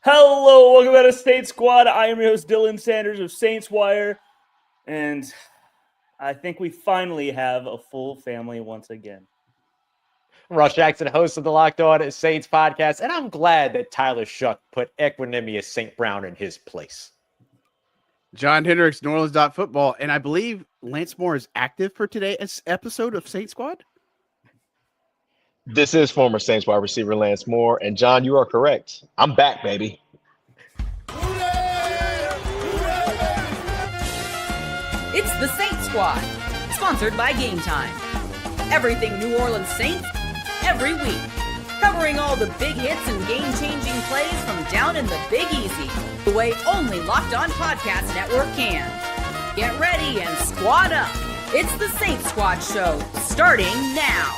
Hello, welcome back to State Squad. I am your host, Dylan Sanders of Saints Wire, and I think we finally have a full family once again. Ross Jackson, host of the Locked On Saints podcast, and I'm glad that Tyler Shough put Equinemius St. Brown in his place. John Hendricks, New Orleans Football, and I believe Lance Moore is active for today's episode of Saint Squad. This is former Saints wide receiver Lance Moore, and John, you are correct. I'm back, baby. It's the Saints Squad, sponsored by Gametime. Everything New Orleans Saints, every week. Covering all the big hits and game-changing plays from down in the Big Easy, the way only Locked On Podcast Network can. Get ready and squad up. It's the Saints Squad show, starting now.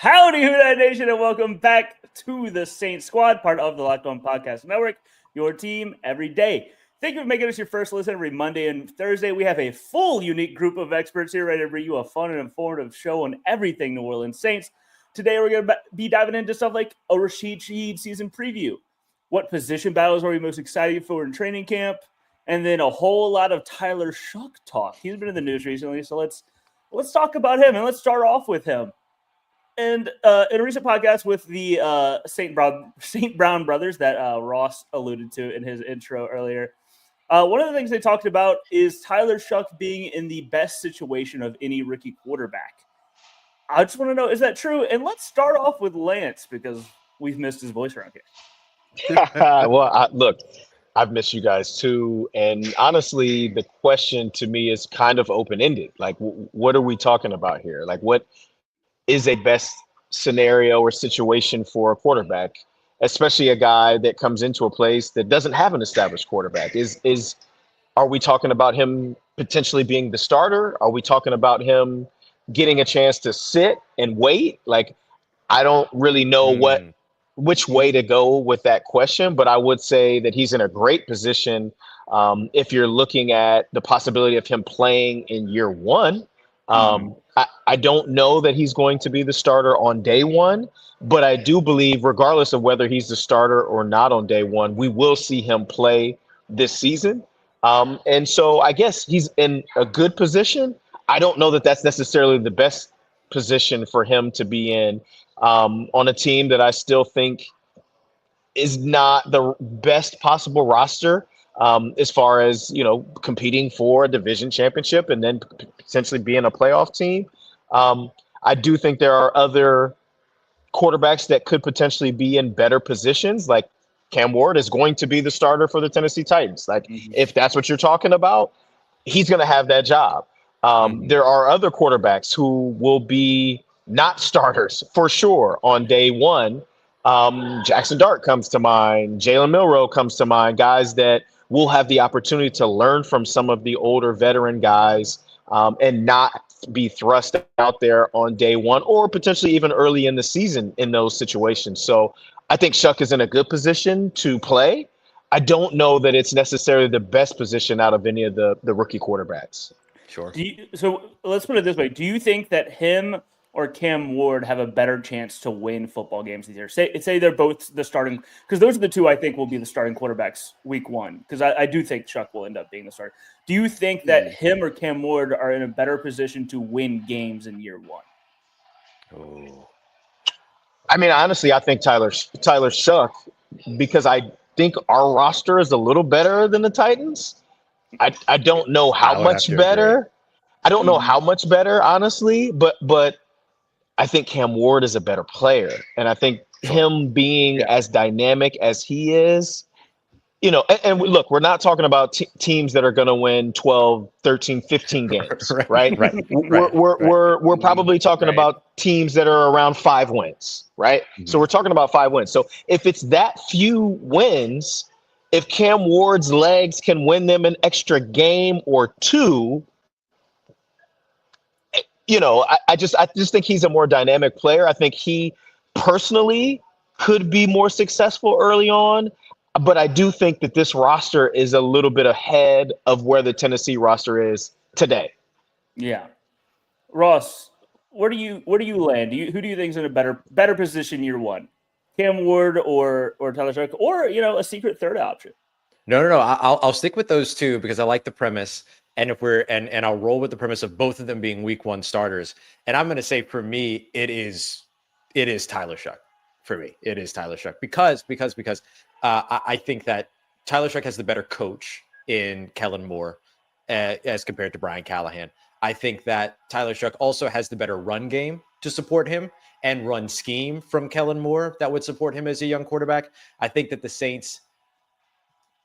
Howdy, Who Dat Nation, and welcome back to the Saints Squad, part of the Locked On Podcast Network, your team every day. Thank you for making us your first listen every Monday and Thursday. We have a full, unique group of experts here ready to bring you a fun and informative show on everything New Orleans Saints. Today, we're going to be diving into stuff like a Rashid Shaheed season preview. What position battles are we most excited for in training camp? And then a whole lot of Tyler Shough talk. He's been in the news recently, so let's talk about him, and let's start off with him. And in a recent podcast with the St. Brown brothers that Ross alluded to in his intro earlier, one of the things they talked about is Tyler Shough being in the best situation of any rookie quarterback. I just want to know, is that true? And let's start off with Lance, because we've missed his voice around here. Well, look, I've missed you guys too. And honestly, the question to me is kind of open-ended. Like, what are we talking about here? Like, what is a best scenario or situation for a quarterback, especially a guy that comes into a place that doesn't have an established quarterback? Are we talking about him potentially being the starter? Are we talking about him getting a chance to sit and wait? Like, I don't really know which way to go with that question, but I would say that he's in a great position if you're looking at the possibility of him playing in year one. I don't know that he's going to be the starter on day one, but I do believe regardless of whether he's the starter or not on day one, we will see him play this season. And so I guess he's in a good position. I don't know that that's necessarily the best position for him to be in on a team that I still think is not the best possible roster. As far as, competing for a division championship and then potentially being a playoff team. I do think there are other quarterbacks that could potentially be in better positions. Like Cam Ward is going to be the starter for the Tennessee Titans. Like, if that's what you're talking about, he's going to have that job. There are other quarterbacks who will be not starters for sure on day one. Jackson Dart comes to mind. Jalen Milroe comes to mind. Guys that we'll have the opportunity to learn from some of the older veteran guys and not be thrust out there on day one or potentially even early in the season in those situations. So I think Shough is in a good position to play. I don't know that it's necessarily the best position out of any of the rookie quarterbacks. Sure. So let's put it this way. Do you think that him or Cam Ward have a better chance to win football games this year? Say they're both the starting, because those are the two I think will be the starting quarterbacks week one, because I do think Shough will end up being the starter. Do you think that him or Cam Ward are in a better position to win games in year one? Oh. I mean, honestly, I think Tyler Shough, because I think our roster is a little better than the Titans. I don't know how much better. I don't know how much better, honestly, but I think Cam Ward is a better player. And I think him being as dynamic as he is, and look, we're not talking about teams that are going to win 12, 13, 15 games, right? We're probably talking about teams that are around 5 wins, right? So we're talking about 5 wins. So if it's that few wins, if Cam Ward's legs can win them an extra game or two, I just think he's a more dynamic player. I think he personally could be more successful early on, but I do think that this roster is a little bit ahead of where the Tennessee roster is today. Yeah. Ross, where do you land? Who do you think is in a better position year one? Cam Ward or Tyler Shuck, or a secret third option? No. I'll stick with those two because I like the premise. And if we're and I'll roll with the premise of both of them being week one starters. And I'm going to say for me, it is Tyler Shough. For me, it is Tyler Shough because I think that Tyler Shough has the better coach in Kellen Moore as compared to Brian Callahan. I think that Tyler Shough also has the better run game to support him and run scheme from Kellen Moore that would support him as a young quarterback. I think that the Saints,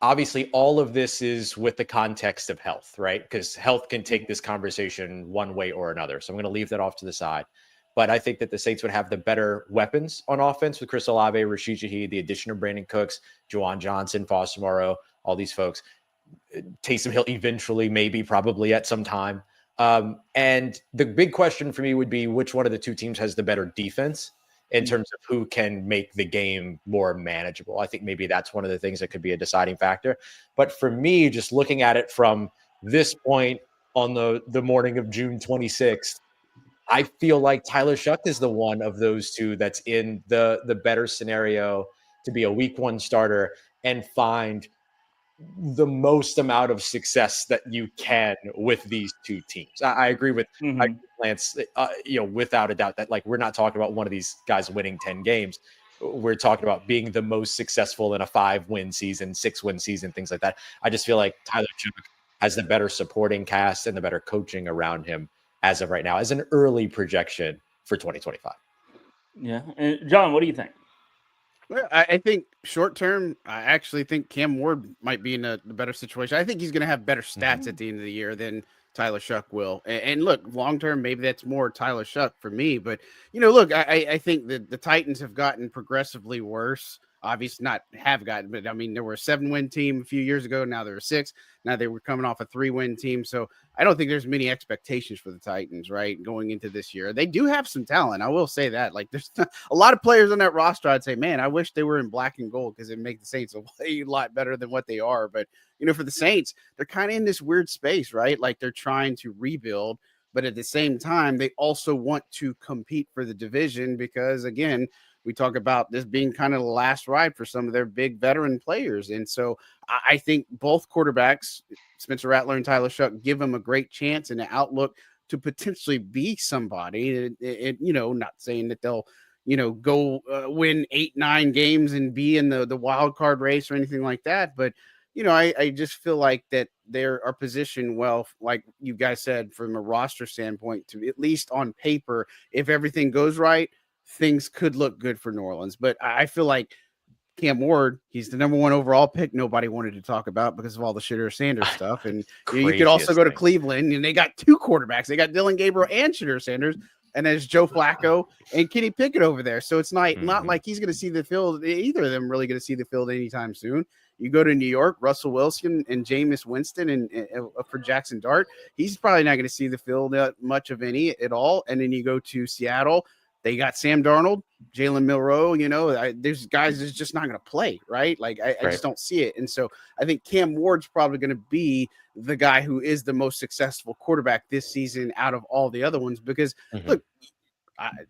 obviously, all of this is with the context of health, right? Because health can take this conversation one way or another. So I'm going to leave that off to the side. But I think that the Saints would have the better weapons on offense with Chris Olave, Rashid Shaheed, the addition of Brandon Cooks, Juwan Johnson, Foster Moreau, all these folks. Taysom Hill eventually, maybe, probably at some time. And the big question for me would be which one of the two teams has the better defense in terms of who can make the game more manageable. I think maybe that's one of the things that could be a deciding factor. But for me, just looking at it from this point on the morning of June 26th, I feel like Tyler Shough is the one of those two that's in the better scenario to be a week one starter and find the most amount of success that you can with these two teams. I agree with Lance, without a doubt that we're not talking about one of these guys winning 10 games. We're talking about being the most successful in a 5-win season, 6-win season, things like that. I just feel like Tyler Shough has the better supporting cast and the better coaching around him as of right now, as an early projection for 2025. Yeah. And John, what do you think? Well, I think short term, I actually think Cam Ward might be in the better situation. I think he's going to have better stats at the end of the year than Tyler Shough will. And look, long term, maybe that's more Tyler Shough for me. But, look, I think that the Titans have gotten progressively worse. Obviously not have gotten, but I mean, there were a 7-win team a few years ago. Now they're a 6. Now they were coming off a 3-win team. So I don't think there's many expectations for the Titans, right? Going into this year, they do have some talent. I will say that there's a lot of players on that roster. I'd say, man, I wish they were in black and gold because it make the Saints a lot better than what they are. But, for the Saints, they're kind of in this weird space, right? They're trying to rebuild, but at the same time, they also want to compete for the division because again, we talk about this being kind of the last ride for some of their big veteran players. And so I think both quarterbacks, Spencer Rattler and Tyler Shough, give them a great chance and an outlook to potentially be somebody. Not saying that they'll, go win 8-9 games and be in the wild card race or anything like that. But, I just feel like that they are positioned well, like you guys said, from a roster standpoint, to at least on paper, if everything goes right, things could look good for New Orleans. But I feel like Cam Ward, he's the number 1 overall pick. Nobody wanted to talk about because of all the Shedeur Sanders stuff. And you could also go to Cleveland, and they got 2 quarterbacks. They got Dylan Gabriel and Shedeur Sanders, and there's Joe Flacco and Kenny Pickett over there. So it's not like he's going to see the field. Either of them really going to see the field anytime soon. You go to New York, Russell Wilson and Jameis Winston, and for Jackson Dart, he's probably not going to see the field much of any at all. And then you go to Seattle. They got Sam Darnold, Jalen Milroe. There's guys that's just not going to play, right? I just don't see it. And so I think Cam Ward's probably going to be the guy who is the most successful quarterback this season out of all the other ones. Because, look,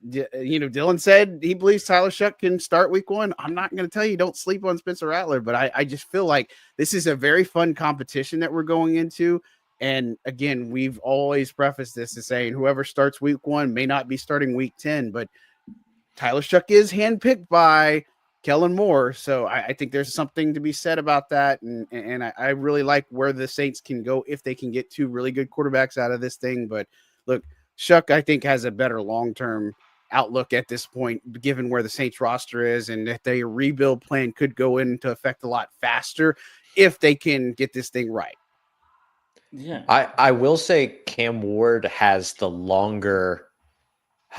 Dylan said he believes Tyler Shough can start week 1. I'm not going to tell you don't sleep on Spencer Rattler, but I just feel like this is a very fun competition that we're going into. And again, we've always prefaced this as saying whoever starts week 1 may not be starting week 10, but Tyler Shough is handpicked by Kellen Moore. So I think there's something to be said about that. And I really like where the Saints can go if they can get 2 really good quarterbacks out of this thing. But look, Shuck, I think, has a better long-term outlook at this point, given where the Saints roster is, and that their rebuild plan could go into effect a lot faster if they can get this thing right. Yeah. I will say Cam Ward has the longer,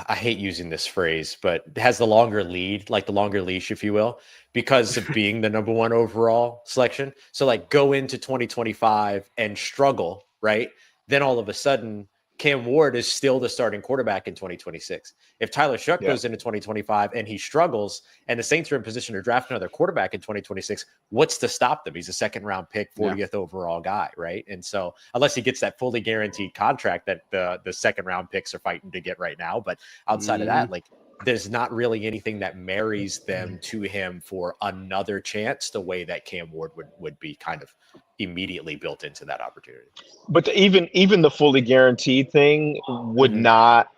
I hate using this phrase, but has the longer lead, the longer leash, if you will, because of being the number 1 overall selection. So go into 2025 and struggle, right? Then all of a sudden Cam Ward is still the starting quarterback in 2026. If Tyler Shough goes into 2025 and he struggles and the Saints are in position to draft another quarterback in 2026, what's to stop them? He's a second round pick, 40th overall guy, right? And so unless he gets that fully guaranteed contract that the second round picks are fighting to get right now, but outside of that, like there's not really anything that marries them to him for another chance the way that Cam Ward would be kind of immediately built into that opportunity. But even the fully guaranteed thing would not,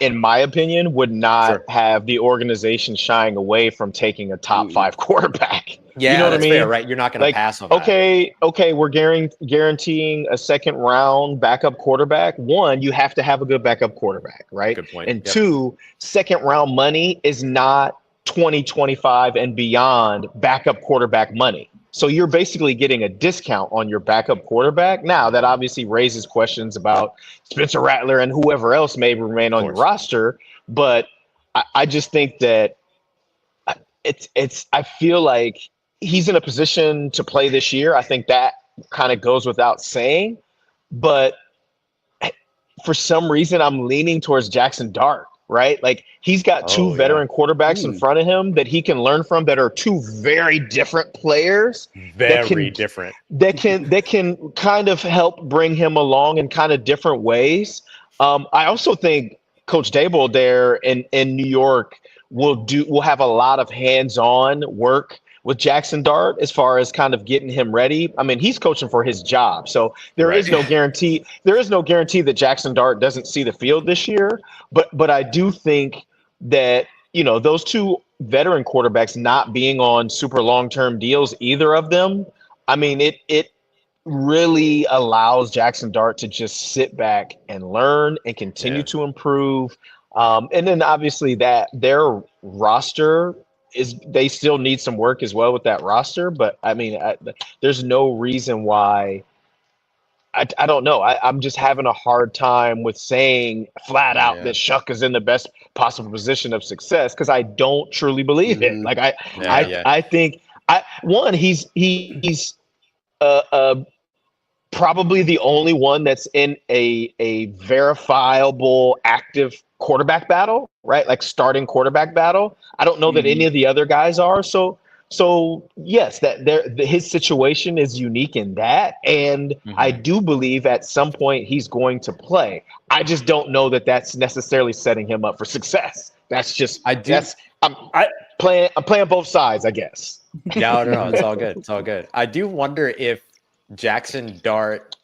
in my opinion, would not have the organization shying away from taking a top 5 quarterback. Yeah, you know what I mean? Fair, right? You're not going to pass on that. Okay, we're guaranteeing a second round backup quarterback. One, you have to have a good backup quarterback, right? Good point. And two, second round money is not 2025 and beyond backup quarterback money. So you're basically getting a discount on your backup quarterback. Now, that obviously raises questions about Spencer Rattler and whoever else may remain on your roster. But I just think that I feel like he's in a position to play this year. I think that kind of goes without saying. But for some reason, I'm leaning towards Jackson Dart. Right? Like he's got two veteran quarterbacks in front of him that he can learn from that are two very different players. Very different. That can kind of help bring him along in kind of different ways. I also think Coach Dable there in New York will have a lot of hands-on work with Jackson Dart as far as kind of getting him ready. I mean, he's coaching for his job. So there is no guarantee. There is no guarantee that Jackson Dart doesn't see the field this year. But I do think that, those two veteran quarterbacks not being on super long-term deals, either of them, I mean, it really allows Jackson Dart to just sit back and learn and continue to improve. And then obviously that their roster they still need some work as well with that roster. But I mean, there's no reason why. I don't know. I'm just having a hard time with saying flat out that Shuck is in the best possible position of success because I don't truly believe it. Like I think he's probably the only one that's in a verifiable active quarterback battle, right? Like starting quarterback battle. I don't know that any of the other guys are. So yes, his situation is unique in that, and I do believe at some point he's going to play. I just don't know that that's necessarily setting him up for success. That's just I'm playing both sides, I guess. No, it's all good. It's all good. I do wonder if Jackson Dart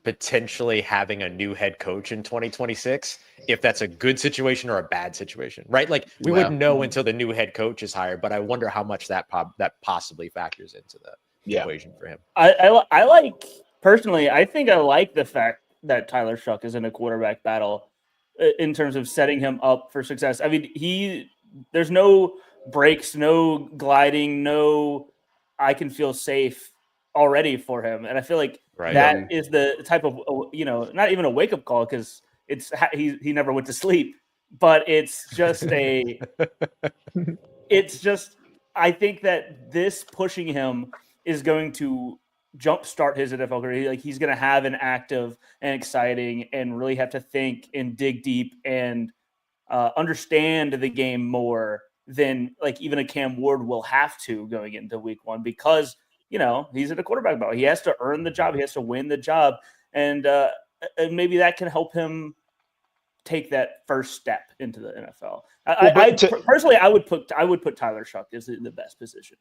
potentially having a new head coach in 2026, if that's a good situation or a bad situation, right? Like we wouldn't know until the new head coach is hired, but I wonder how much that possibly factors into the equation for him. I like personally, I think I like the fact that Tyler Shough is in a quarterback battle in terms of setting him up for success. I mean, there's no breaks, no gliding, no I can feel safe already for him. And I feel like that is the type of, not even a wake-up call because he never went to sleep, but it's just I think that this pushing him is going to jumpstart his NFL career. Like he's going to have an active and exciting and really have to think and dig deep and understand the game more than like even a Cam Ward will have to going into week 1 because he's at a quarterback battle. He has to earn the job. He has to win the job. And maybe that can help him take that first step into the NFL. Personally, I would put Tyler Shough as the best position.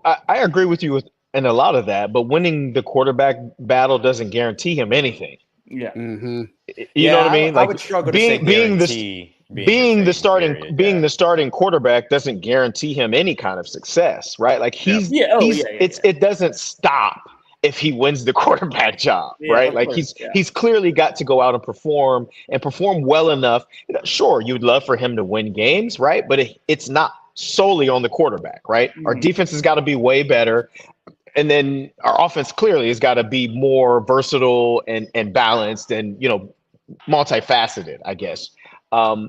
I agree with you in a lot of that, but winning the quarterback battle doesn't guarantee him anything. Yeah. You know what I mean? I would struggle to say guarantee. Being the starting quarterback doesn't guarantee him any kind of success, right? Like it doesn't stop if he wins the quarterback job, right? Like he's clearly got to go out and perform well enough. Sure, you'd love for him to win games, right? But it's not solely on the quarterback, right? Our defense has got to be way better. And then our offense clearly has got to be more versatile and balanced and, multifaceted, I guess.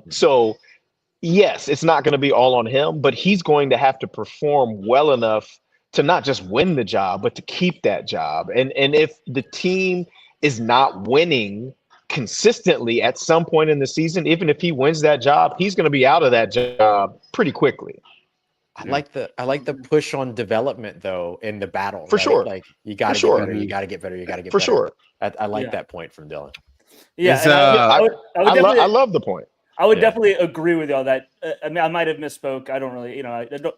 So yes, it's not going to be all on him, but he's going to have to perform well enough to not just win the job, but to keep that job. And if the team is not winning consistently at some point in the season, even if he wins that job, he's going to be out of that job pretty quickly. I like the push on development though in the battle. For right? sure. Like you got to For get sure. better. You got to get better. You got to get For better. sure. I like Yeah. that point from Dylan. Yeah, Is, and I would definitely, I love the point. I would Yeah. definitely agree with y'all that. I mean, I might have misspoke. I don't really,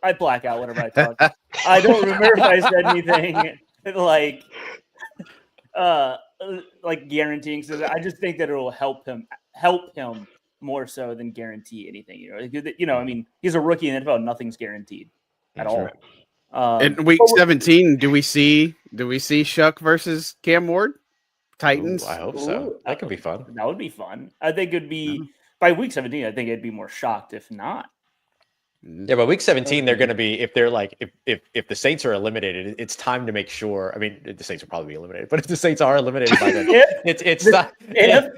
I black out whenever I talk. I don't remember if I said anything like guaranteeing. So I just think that it will help him more so than guarantee anything. I mean, he's a rookie in the NFL. Nothing's guaranteed at That's all. right. In week 17, do we see Shuck versus Cam Ward? Titans. Ooh, I hope so. That could be fun. That would be fun. I think it'd be by week 17. I think I'd be more shocked if not. Yeah, but week 17, they're going to be, if they're like, if the Saints are eliminated, it's time to make sure. I mean, the Saints will probably be eliminated, but if the Saints are eliminated by then, it's not.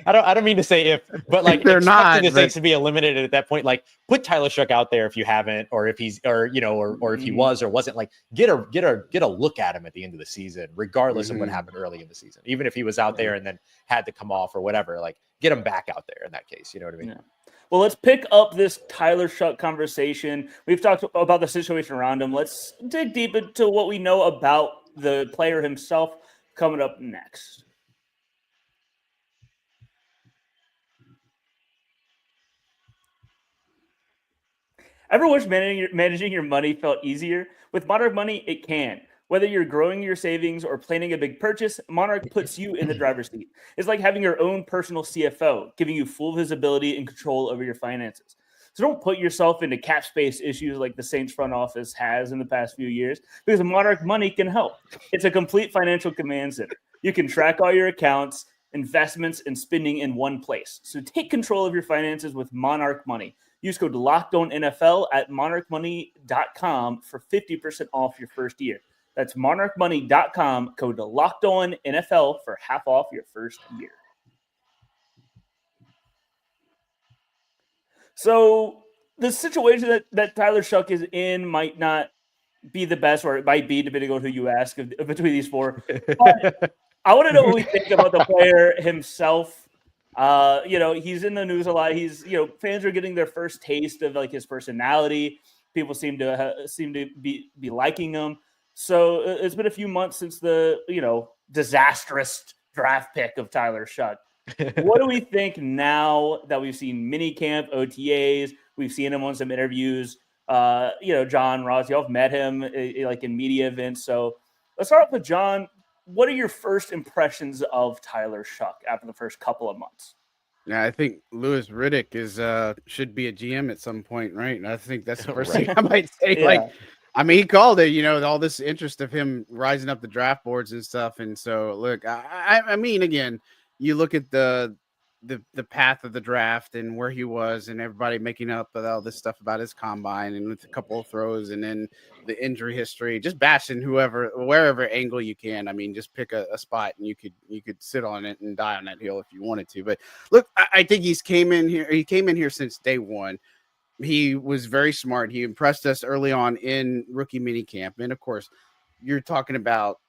I don't mean to say if, but like They're not, the but- Saints to be eliminated at that point. Like put Tyler Shough out there if you haven't, or if he's, or if he was or wasn't. Like get a look at him at the end of the season, regardless of what happened early in the season. Even if he was out there and then had to come off or whatever, like get him back out there in that case. You know what I mean? Yeah. Well, let's pick up this Tyler Shough conversation. We've talked about the situation around him. Let's dig deep into what we know about the player himself coming up next. Ever wish managing your money felt easier? With Monarch Money, it can. Whether you're growing your savings or planning a big purchase, Monarch puts you in the driver's seat. It's like having your own personal CFO, giving you full visibility and control over your finances. So don't put yourself into cap space issues like the Saints front office has in the past few years, because Monarch Money can help. It's a complete financial command center. You can track all your accounts, investments, and spending in one place. So take control of your finances with Monarch Money. Use code LOCKEDONNFL at monarchmoney.com for 50% off your first year. That's monarchmoney.com, code LOCKEDONNFL for half off your first year. So the situation that Tyler Shough is in might not be the best, or it might be, depending on who you ask between these four. But I want to know what we think about the player himself. He's in the news a lot. He's, fans are getting their first taste of like his personality. People seem to be liking him. So it's been a few months since the, disastrous draft pick of Tyler Shough. What do we think now that we've seen minicamp, OTAs? We've seen him on some interviews. John, Ross, y'all have met him like in media events. So let's start off with John. What are your first impressions of Tyler Shough after the first couple of months? Yeah, I think Louis Riddick should be a GM at some point, right? And I think that's the first Right. thing I might say. Yeah. He called it, all this interest of him rising up the draft boards and stuff. And so, look, I mean, again, you look at the path of the draft and where he was, and everybody making up with all this stuff about his combine and with a couple of throws, and then the injury history, just bashing wherever angle you can. I mean, just pick a spot and you could sit on it and die on that hill if you wanted to. But look, I think he came in here since day one. He was very smart. He impressed us early on in rookie minicamp. And of course, you're talking about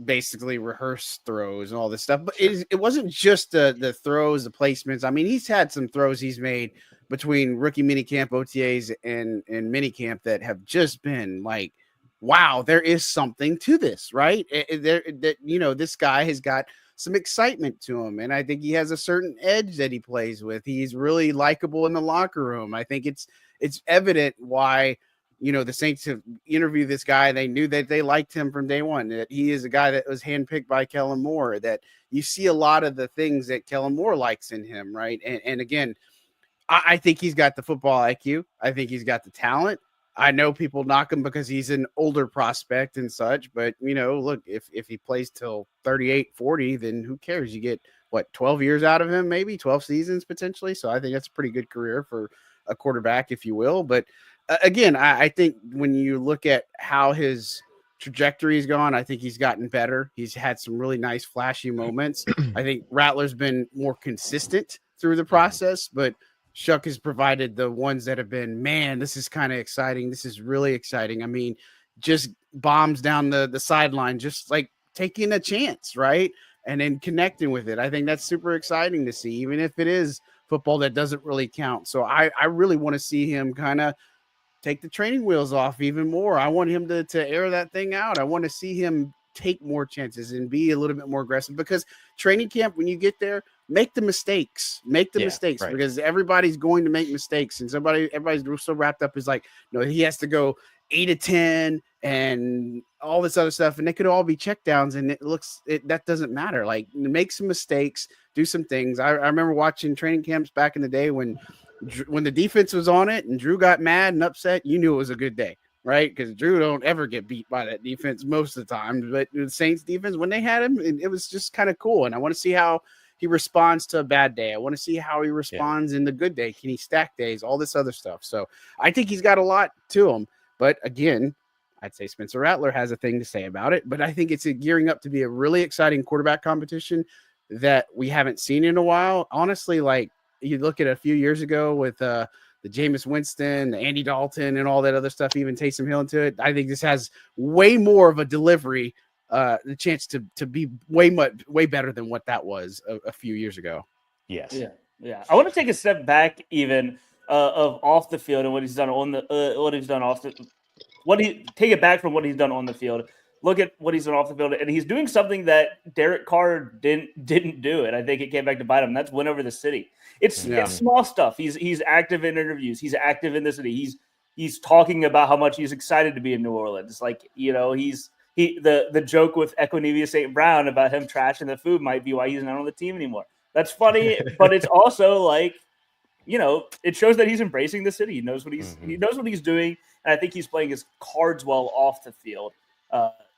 basically rehearsed throws and all this stuff, but it wasn't just the throws, the placements. I mean, he's had some throws he's made between rookie minicamp, OTAs, and minicamp that have just been like, wow, there is something to this, right? This guy has got some excitement to him, and I think he has a certain edge that he plays with. He's really likable in the locker room. I think it's evident why the Saints have interviewed this guy. They knew that they liked him from day one, that he is a guy that was handpicked by Kellen Moore, that you see a lot of the things that Kellen Moore likes in him, right? And again, I think he's got the football IQ. I think he's got the talent. I know people knock him because he's an older prospect and such, but look, if he plays till 38, 40, then who cares? You get 12 years out of him, maybe 12 seasons potentially. So I think that's a pretty good career for a quarterback, if you will. But again, I think when you look at how his trajectory has gone, I think he's gotten better. He's had some really nice flashy moments. I think Rattler's been more consistent through the process, but Shuck has provided the ones that have been, man, this is kind of exciting. This is really exciting. I mean, just bombs down the sideline, just like taking a chance, right? and then connecting with it. I think that's super exciting to see, even if it is football that doesn't really count. So I really want to see him kind of take the training wheels off even more. I want him to air that thing out. I want to see him take more chances and be a little bit more aggressive, because training camp, when you get there, make the mistakes, right. because everybody's going to make mistakes. And everybody's so wrapped up is like, he has to go 8 of 10 and all this other stuff. And they could all be checkdowns, and that doesn't matter. Like, make some mistakes, do some things. I remember watching training camps back in the day when the defense was on it and Drew got mad and upset, you knew it was a good day. Right, because Drew don't ever get beat by that defense most of the time. But the Saints defense, when they had him, it was just kind of cool. And I want to see how he responds to a bad day. I want to see how he responds in the good day. Can he stack days? All this other stuff. So I think he's got a lot to him. But again, I'd say Spencer Rattler has a thing to say about it. But I think it's gearing up to be a really exciting quarterback competition that we haven't seen in a while. Honestly, like, you look at a few years ago with the Jameis Winston, the Andy Dalton, and all that other stuff, even Taysom Hill into it. I think this has way more of a delivery, the chance to be way better than what that was a few years ago. Yes. Yeah. I want to take a step back even of off the field and what he's done on the take it back from what he's done on the field. Look at what he's done off the field, and he's doing something that Derek Carr didn't do, and I think it came back to bite him. That's win over the city. It's small stuff. He's active in interviews. He's active in the city. He's talking about how much he's excited to be in New Orleans. Like, the joke with Equinevia St. Brown about him trashing the food might be why he's not on the team anymore. That's funny, but it's also like, it shows that he's embracing the city. He knows what he knows what he's doing, and I think he's playing his cards well off the field.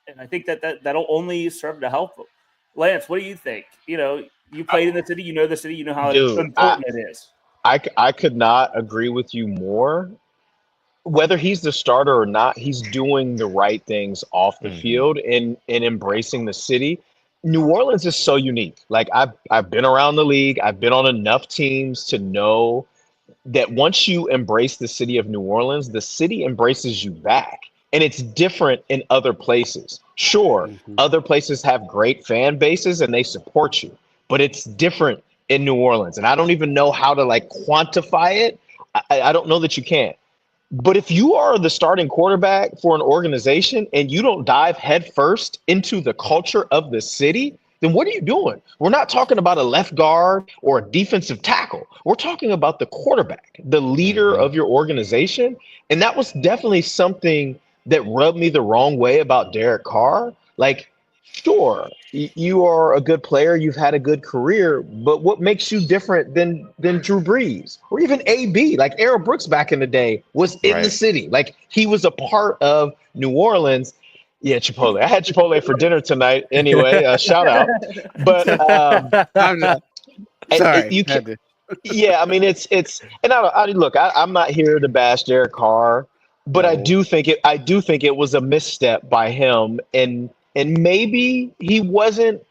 And I think that'll only serve to help him. Lance, what do you think? You played in the city, the city, how important it is. I could not agree with you more. Whether he's the starter or not, he's doing the right things off the field and embracing the city. New Orleans is so unique. Like, I've been around the league. I've been on enough teams to know that once you embrace the city of New Orleans, the city embraces you back. And it's different in other places. Sure, other places have great fan bases and they support you, but it's different in New Orleans. And I don't even know how to quantify it. I don't know that you can. But if you are the starting quarterback for an organization and you don't dive headfirst into the culture of the city, then what are you doing? We're not talking about a left guard or a defensive tackle. We're talking about the quarterback, the leader of your organization. And that was definitely something that rubbed me the wrong way about Derek Carr. Like, sure, you are a good player, you've had a good career, but what makes you different than Drew Brees or even AB? Like, Aaron Brooks back in the day was in the city. Like, he was a part of New Orleans. Yeah, Chipotle. I had Chipotle for dinner tonight. Anyway, shout out. But sorry, you can. Yeah, I mean, it's and I'm not here to bash Derek Carr. But I do think it was a misstep by him, and maybe he wasn't.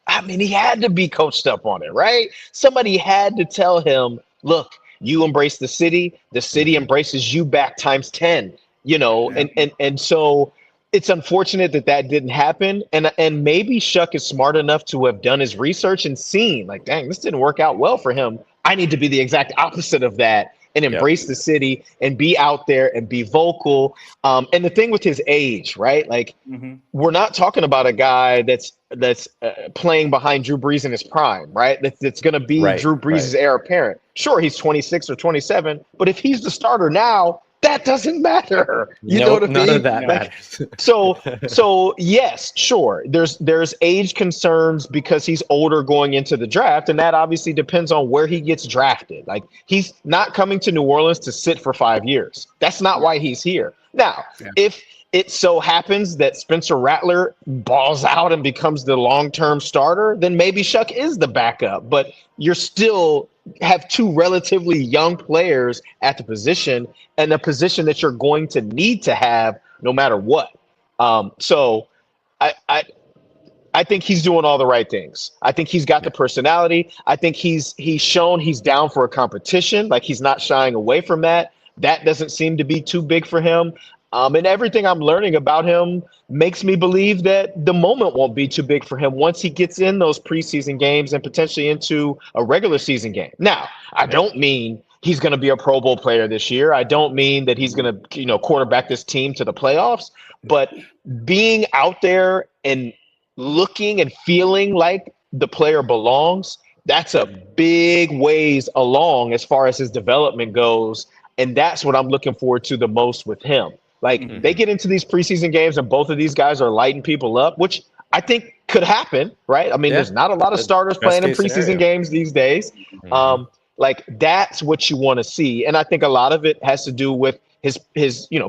I mean, he had to be coached up on it, right? Somebody had to tell him, "Look, you embrace the city embraces you back times 10." And so it's unfortunate that didn't happen, and maybe Shuck is smart enough to have done his research and seen, like, dang, this didn't work out well for him. I need to be the exact opposite of that. And embrace the city and be out there and be vocal. And the thing with his age, right? Like, we're not talking about a guy that's playing behind Drew Brees in his prime, right? That's going to be Drew Brees' heir apparent. Sure, he's 26 or 27, but if he's the starter now, that doesn't matter. You know what I mean? None of that matters. So yes, sure. There's age concerns because he's older going into the draft, and that obviously depends on where he gets drafted. Like, he's not coming to New Orleans to sit for 5 years. That's not why he's here. Now, if it so happens that Spencer Rattler balls out and becomes the long-term starter, then maybe Shuck is the backup. But you're still have two relatively young players at the position, and a position that you're going to need to have no matter what. So I think he's doing all the right things. I think he's got the personality. I think he's shown he's down for a competition. Like, he's not shying away from that. That doesn't seem to be too big for him. And everything I'm learning about him makes me believe that the moment won't be too big for him once he gets in those preseason games and potentially into a regular season game. Now, I don't mean he's going to be a Pro Bowl player this year. I don't mean that he's going to, quarterback this team to the playoffs. But being out there and looking and feeling like the player belongs, that's a big ways along as far as his development goes. And that's what I'm looking forward to the most with him. Like they get into these preseason games and both of these guys are lighting people up, which I think could happen, right? I mean, there's not a lot of starters playing in preseason games these days. Like that's what you want to see. And I think a lot of it has to do with his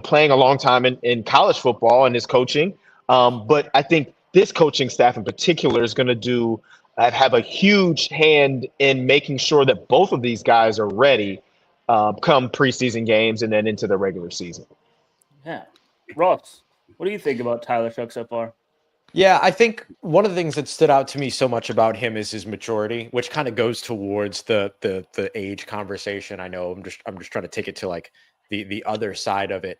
playing a long time in college football and his coaching. But I think this coaching staff in particular is going to have a huge hand in making sure that both of these guys are ready come preseason games and then into the regular season. Yeah. Ross, what do you think about Tyler Shough so far? Yeah, I think one of the things that stood out to me so much about him is his maturity, which kind of goes towards the age conversation. I know I'm just trying to take it to like the other side of it.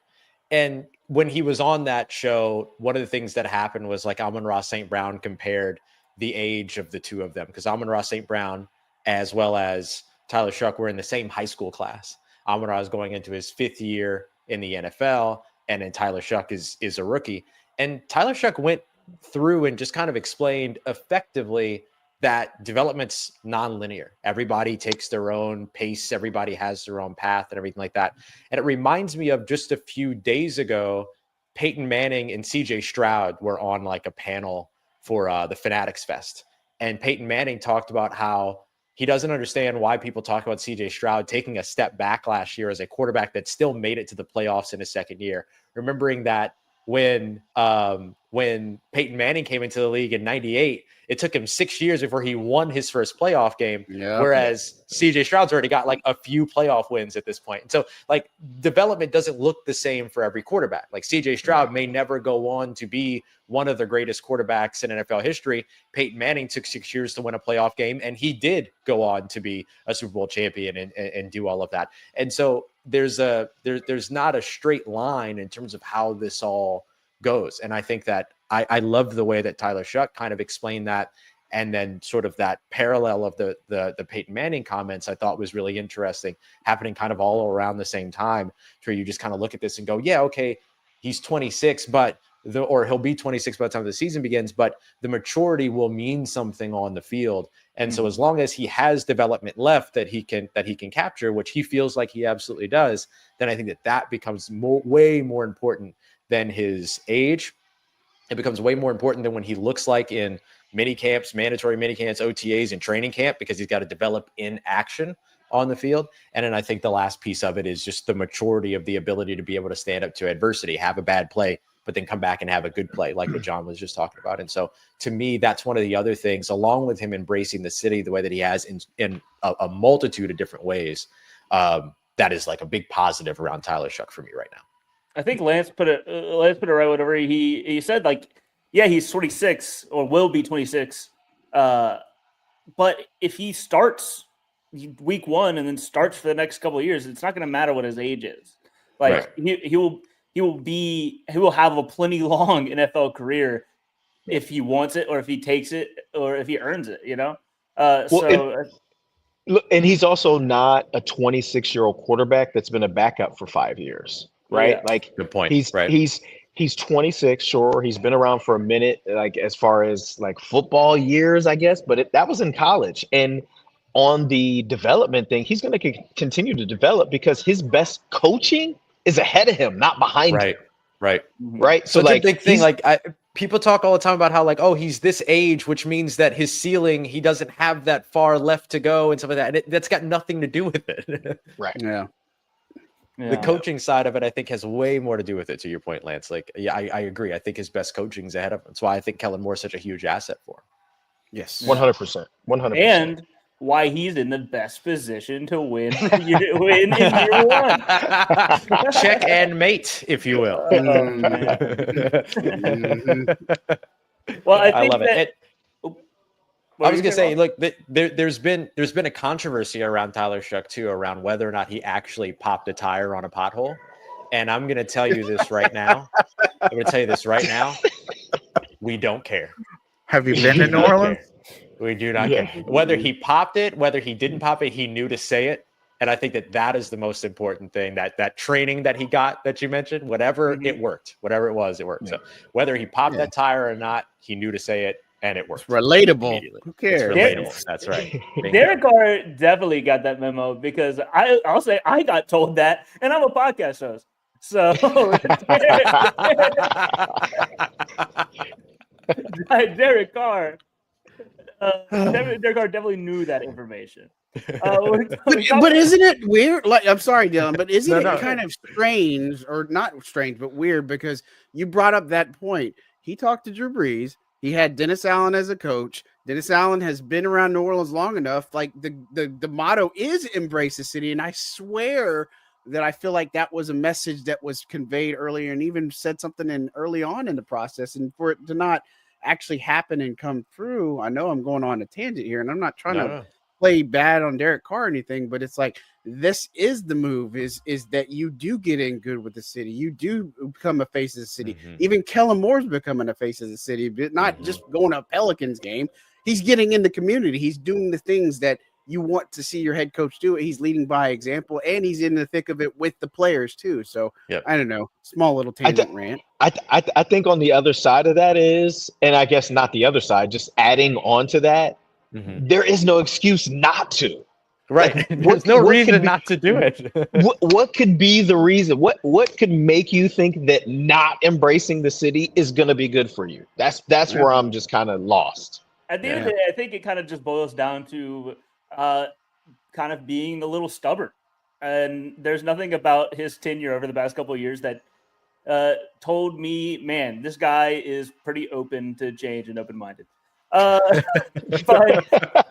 And when he was on that show, one of the things that happened was like Amon-Ra St. Brown compared the age of the two of them, because Amon-Ra St. Brown as well as Tyler Shough were in the same high school class. Amon-Ra is going into his 5th year in the NFL, and then Tyler Shough is a rookie. And Tyler Shough went through and just kind of explained effectively that development's nonlinear. Everybody takes their own pace. Everybody has their own path and everything like that. And it reminds me of just a few days ago, Peyton Manning and CJ Stroud were on like a panel for the Fanatics Fest. And Peyton Manning talked about how he doesn't understand why people talk about CJ Stroud taking a step back last year as a quarterback that still made it to the playoffs in his 2nd year. Remembering that when Peyton Manning came into the league in 98, it took him 6 years before he won his first playoff game. Yep. Whereas CJ Stroud's already got like a few playoff wins at this point. And so like development doesn't look the same for every quarterback. Like CJ Stroud may never go on to be one of the greatest quarterbacks in NFL history. Peyton Manning took 6 years to win a playoff game, and he did go on to be a Super Bowl champion and do all of that. And so there's not a straight line in terms of how this all goes. And I think that I love the way that Tyler Shough kind of explained that. And then sort of that parallel of the Peyton Manning comments I thought was really interesting, happening kind of all around the same time, where you just kind of look at this and go, yeah, okay, he's 26, or he'll be 26 by the time the season begins, but the maturity will mean something on the field. And so as long as he has development left that he can capture, which he feels like he absolutely does, then I think that becomes way more important than his age. It becomes way more important than when he looks like in mini camps, mandatory mini camps, OTAs, and training camp, because he's got to develop in action on the field. And then I think the last piece of it is just the maturity of the ability to be able to stand up to adversity, have a bad play, but then come back and have a good play, like what John was just talking about. And so to me, that's one of the other things, along with him embracing the city the way that he has in a multitude of different ways, that is like a big positive around Tyler Shough for me right now. I think Lance put it right. Whatever he said, like, yeah, he's 26 or will be 26. But if he starts week 1 and then starts for the next couple of years, it's not going to matter what his age is. Like he will have a plenty long NFL career if he wants it, or if he takes it, or if he earns it. And he's also not a 26-year-old quarterback that's been a backup for 5 years. Right. Yeah. Like good point. He's 26. Sure. He's been around for a minute, like as far as like football years, I guess, but that was in college. And on the development thing, he's going to continue to develop because his best coaching is ahead of him, not behind him. Right. So like a big thing, like people talk all the time about how like, oh, he's this age, which means that his ceiling, he doesn't have that far left to go and stuff like that. And that's got nothing to do with it. Right. Yeah. The coaching side of it, I think, has way more to do with it, to your point, Lance. Like, yeah, I agree. I think his best coaching is ahead of him. That's why I think Kellen Moore's such a huge asset for him. Yes. 100%. 100%. And why he's in the best position to win in year 1. Check and mate, if you will. Well, I love it. I was gonna say, look, there's been a controversy around Tyler Shough too, around whether or not he actually popped a tire on a pothole. And I'm going to tell you this right now. I'm going to tell you this right now. We don't care. Have you We been do to New not Orleans? care. We do not Yeah. care. Whether he popped it, whether he didn't pop it, he knew to say it. And I think that is the most important thing, that training that he got that you mentioned, whatever it worked, whatever it was, it worked. Yeah. So whether he popped that tire or not, he knew to say it and it worked. It's relatable. Immediately. Who cares? It's relatable. That's right. Bingo. Derek Carr definitely got that memo because I'll say I got told that, and I'm a podcast host. So Derek Carr, Derek Carr definitely knew that information. But isn't it weird? Like, I'm sorry, Dylan, but isn't No. it kind of strange, or not strange, but weird? Because you brought up that point. He talked to Drew Brees. He had Dennis Allen as a coach. Dennis Allen has been around New Orleans long enough. Like the motto is embrace the city. And I swear that I feel like that was a message that was conveyed earlier and even said something in early on in the process. And for it to not actually happen and come through, I know I'm going on a tangent here, and I'm not trying to play bad on Derek Carr or anything, but it's like this is the move is that you do get in good with the city. You do become a face of the city. Even Kellen Moore's becoming a face of the city, but not just going to a Pelicans game. He's getting in the community. He's doing the things that you want to see your head coach do. He's leading by example, and he's in the thick of it with the players too. So I don't know, small little tangent rant. I think on the other side of that is, and I guess not the other side, just adding on to that, there is no excuse not to. Right. Like, There's no reason not to do it. what could be the reason? What could make you think that not embracing the city is going to be good for you? That's where I'm just kind of lost. At the end of the day, I think it kind of just boils down to kind of being a little stubborn. And there's nothing about his tenure over the past couple of years that told me, man, this guy is pretty open to change and open-minded. But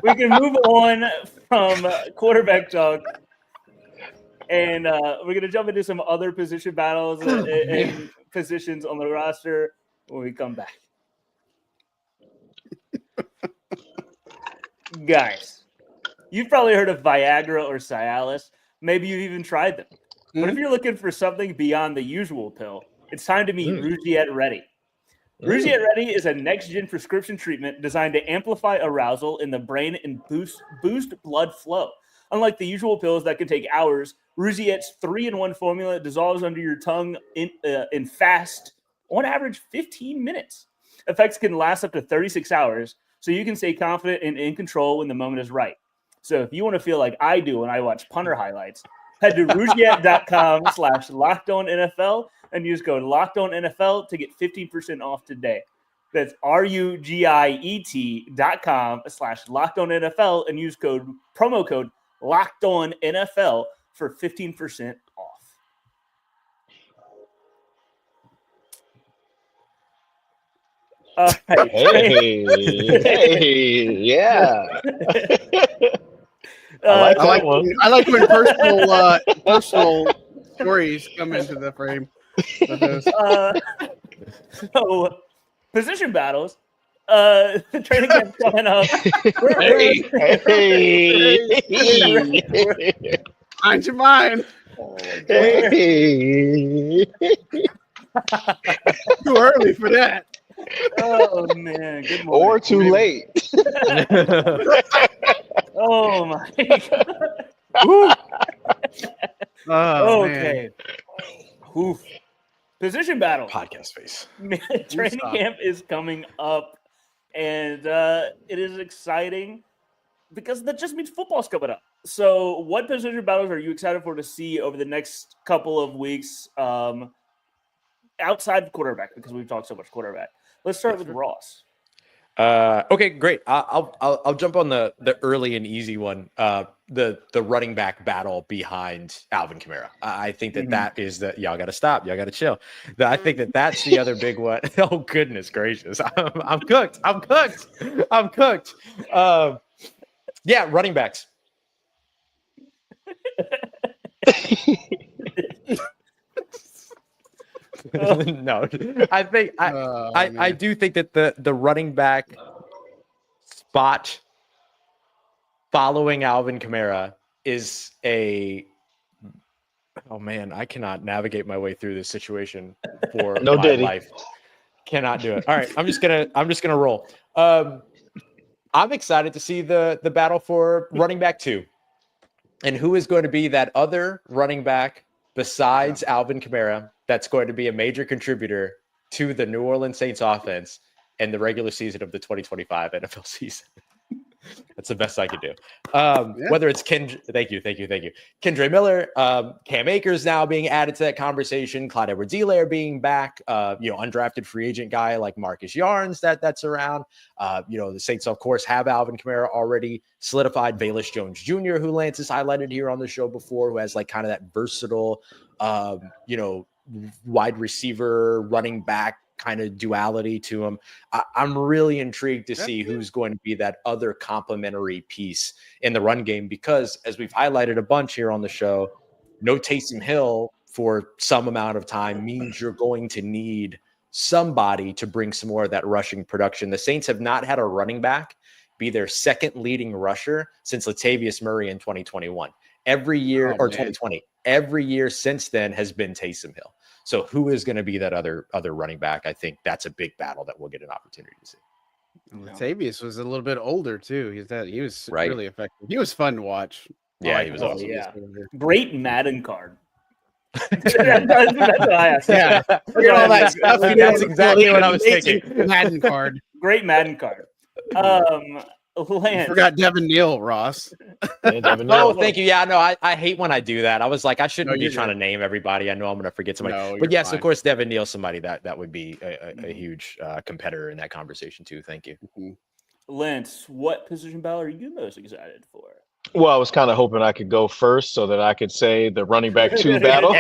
we can move on from quarterback talk, and we're going to jump into some other position battles and positions on the roster when we come back. Guys, you've probably heard of Viagra or Cialis. Maybe you've even tried them. But if you're looking for something beyond the usual pill, it's time to meet Rugiet Ready. Rugiet Ready is a next-gen prescription treatment designed to amplify arousal in the brain and boost blood flow. Unlike the usual pills that can take hours, Rugiet's 3-in-1 formula dissolves under your tongue in fast, on average, 15 minutes. Effects can last up to 36 hours, so you can stay confident and in control when the moment is right. So if you want to feel like I do when I watch punter highlights, head to Rugiet.com/LockedOnNFL and use code LockedOnNFL to get 15% off today. That's RUGIET.com/LockedOnNFL and use promo code LockedOnNFL for 15% off. Right. Hey, yeah. I like when personal stories come into the frame. So, position battles. The training camp coming up. Mind your mind. Too early for that. Oh man, good morning. Or too late. Oh my God. Okay. Oof. Position battle. Podcast face. Training camp is coming up, and it is exciting because that just means football's coming up. So, what position battles are you excited for to see over the next couple of weeks outside of quarterback? Because we've talked so much quarterback. Let's start with Ross. Okay, great. I'll jump on the early and easy one. The running back battle behind Alvin Kamara. I think that is the y'all got to stop. Y'all got to chill. I think that's the other big one. Oh goodness gracious! I'm cooked. Yeah, running backs. No, I think I do think that the running back spot following Alvin Kamara is a Oh man, I cannot navigate my way through this situation for No my Diddy. life. Cannot do it. All right, I'm just gonna roll. I'm excited to see the battle for running back 2, and who is going to be that other running back besides Alvin Kamara that's going to be a major contributor to the New Orleans Saints offense and the regular season of the 2025 NFL season. That's the best I could do. Whether it's thank you. Kendre Miller, Cam Akers now being added to that conversation, Clyde Edwards-Helaire being back, undrafted free agent guy like Marcus Yarns that's around. The Saints, of course, have Alvin Kamara already solidified. Velus Jones Jr., who Lance has highlighted here on the show before, who has like kind of that versatile, wide receiver, running back kind of duality to him. I'm really intrigued to see who's going to be that other complementary piece in the run game, because as we've highlighted a bunch here on the show, no Taysom Hill for some amount of time means you're going to need somebody to bring some more of that rushing production. The Saints have not had a running back be their second leading rusher since Latavius Murray in 2021. Every year, 2020, every year since then has been Taysom Hill. So who is going to be that other running back? I think that's a big battle that we'll get an opportunity to see. Latavius was a little bit older too. He was really effective. He was fun to watch. Yeah, he was awesome. Yeah. Great Madden card. that's what I asked. Yeah, all that stuff. That's exactly what I was thinking. Madden card. Great Madden card. Lance. You forgot Devin Neal, Ross. Oh, thank you. Yeah, no, I hate when I do that. I was like, I shouldn't be trying to name everybody. I know I'm going to forget somebody. But yes, of course, Devin Neal, somebody that would be a huge competitor in that conversation too. Thank you. Lance, what position battle are you most excited for? Well, I was kind of hoping I could go first so that I could say the running back 2 battle.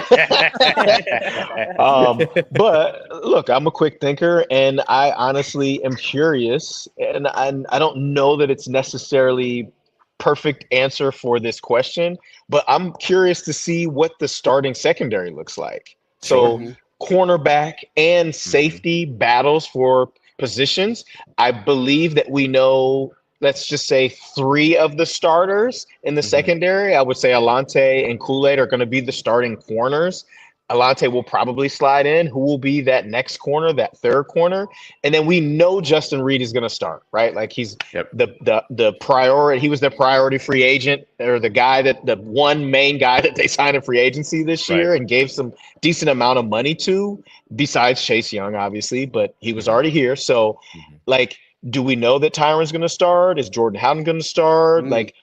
But look, I'm a quick thinker, and I honestly am curious, and I don't know that it's necessarily perfect answer for this question, but I'm curious to see what the starting secondary looks like. So cornerback and safety battles for positions. I believe that we know, let's just say 3 of the starters in the secondary. I would say Alante and Kool-Aid are going to be the starting corners. Alante will probably slide in. Who will be that next corner, that third corner? And then we know Justin Reed is going to start, right? Like he's the priority. He was the priority free agent, or the one main guy that they signed in free agency this year and gave some decent amount of money to, besides Chase Young, obviously, but he was already here. So do we know that Tyron's going to start? Is Jordan Howden going to start? Like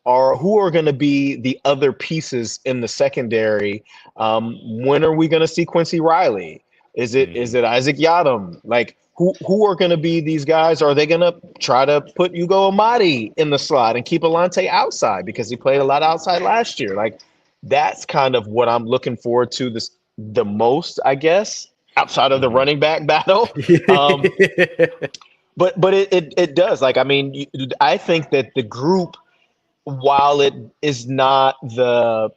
who are going to be the other pieces in the secondary? When are we going to see Quincy Riley? Is it Isaac Yadam? Like who are going to be these guys? Are they going to try to put Ugo Amadi in the slot and keep Alante outside because he played a lot outside last year? Like that's kind of what I'm looking forward to the most, I guess, outside of the running back battle. But it does. Like, I mean, I think that the group, while it is not the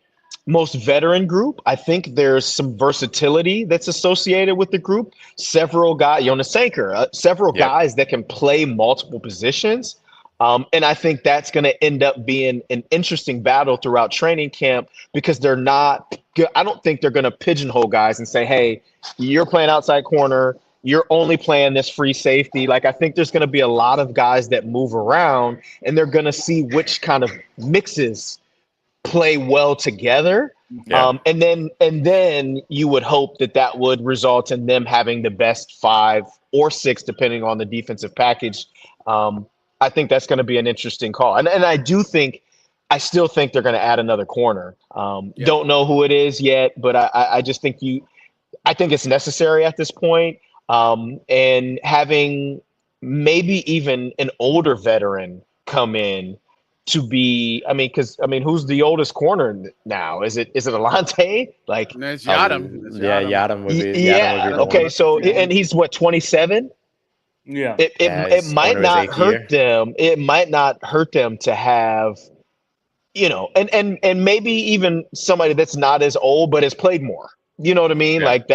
most veteran group, I think there's some versatility that's associated with the group. Several guys, Jonas Sanker, guys that can play multiple positions. And I think that's going to end up being an interesting battle throughout training camp, because I don't think they're going to pigeonhole guys and say, hey, you're playing outside corner, you're only playing this free safety. Like, I think there's going to be a lot of guys that move around, and they're going to see which kind of mixes play well together. Yeah. And then you would hope that would result in them having the best 5 or 6, depending on the defensive package. I think that's going to be an interesting call. And I still think they're going to add another corner. Don't know who it is yet, but I just think I think it's necessary at this point. And having maybe even an older veteran come in to be, who's the oldest corner now? Is it Alante? Like, no, it's Yadam. Yadam would be. Yeah. Okay. So, and he's what, 27? Yeah. It might not hurt them. It might not hurt them to have, and maybe even somebody that's not as old but has played more. You know what I mean? Yeah. Like